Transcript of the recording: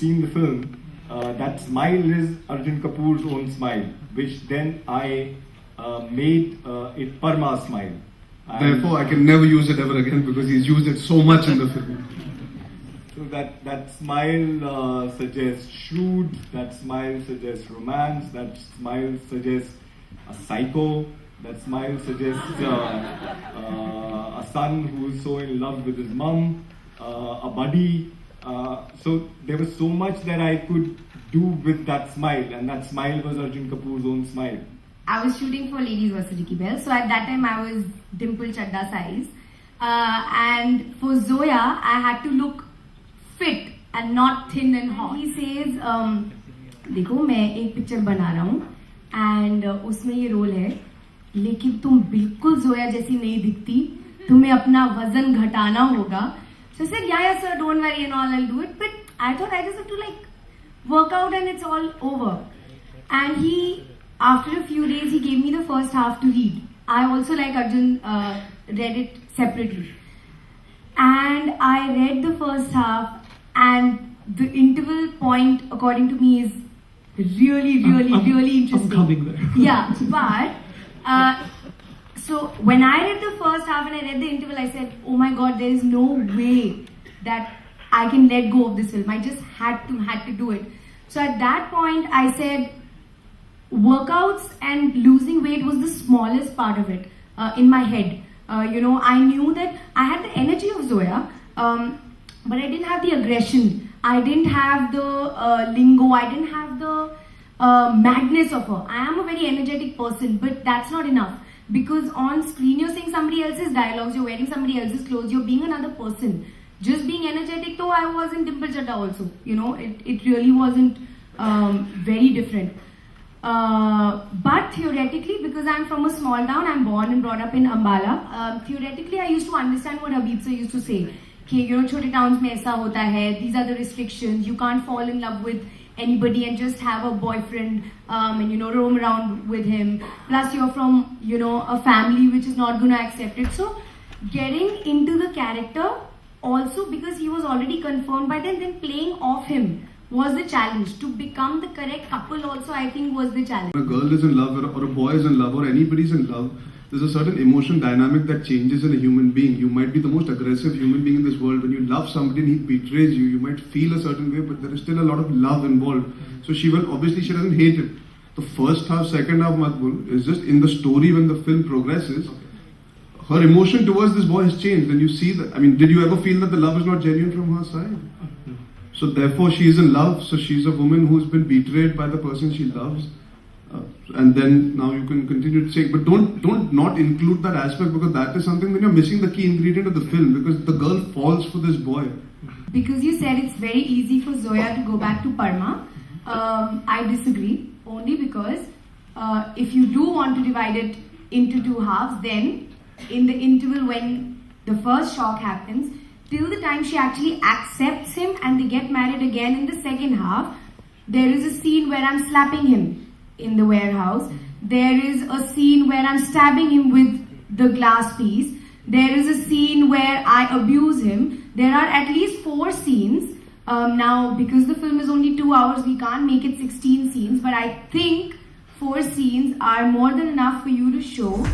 seen the film, that smile is Arjun Kapoor's own smile, which then I made it Parma's smile. Therefore, I can never use it ever again because he's used it so much in the film. So that smile suggests shrewd, that smile suggests romance, that smile suggests a psycho, that smile suggests a son who is so in love with his mum, a buddy. So there was so much that I could do with that smile, and that smile was Arjun Kapoor's own smile. I was shooting for Ladies vs. Ricky Bell, so at that time I was dimple chadda size. And for Zoya, I had to look fit and not thin and hot. He says, देखो मैं एक picture बना रहा हूँ and उसमें ये role है, लेकिन तुम बिल्कुल जोया जैसी नहीं दिखती, तुम्हें अपना वजन घटाना होगा. So I said, yeah sir, don't worry and all, I'll do it. But I thought I just have to like work out and it's all over. And he, after a few days, he gave me the first half to read. I also, like Arjun, read it separately. And I read the first half, and the interval point, according to me, is really interesting. I'm coming there. Yeah, but so when I read the first half and I read the interval, I said, oh my god, there is no way that I can let go of this film. I just had to do it. So at that point, I said, workouts and losing weight was the smallest part of it in my head. I knew that I had the energy of Zoya, but I didn't have the aggression. I didn't have the lingo. I didn't have the madness of her. I am a very energetic person, but that's not enough. Because on screen, you're saying somebody else's dialogues, you're wearing somebody else's clothes, you're being another person. Just being energetic, though, I was in Dimple Chadda also. It really wasn't very different. But theoretically, because I'm from a small town, I'm born and brought up in Ambala. Theoretically, I used to understand what Habib sir used to say. Chote towns mein aisa hota hai, these are the restrictions, you can't fall in love with anybody and just have a boyfriend and roam around with him. Plus you're from a family which is not going to accept it. So getting into the character also, because he was already confirmed by then playing off him was the challenge. To become the correct couple also, I think, was the challenge. When a girl is in love or a boy is in love or anybody's in love, there's a certain emotion dynamic that changes in a human being. You might be the most aggressive human being in this world. When you love somebody and he betrays you, you might feel a certain way, but there is still a lot of love involved. So she doesn't hate it. The first half, second half, Makbul, is just in the story when the film progresses. Her emotion towards this boy has changed. And you see that, did you ever feel that the love is not genuine from her side? So therefore she is in love. So she's a woman who's been betrayed by the person she loves. And then now you can continue to say, but don't not include that aspect, because that is something when you're missing the key ingredient of the film, because the girl falls for this boy. Because you said it's very easy for Zoya to go back to Parma. I disagree, only because if you do want to divide it into two halves, then in the interval when the first shock happens, till the time she actually accepts him and they get married again in the second half, there is a scene where I'm slapping him in the warehouse. There is a scene where I'm stabbing him with the glass piece. There is a scene where I abuse him. There are at least 4 scenes. Now, because the film is only 2 hours, we can't make it 16 scenes, but I think 4 scenes are more than enough for you to show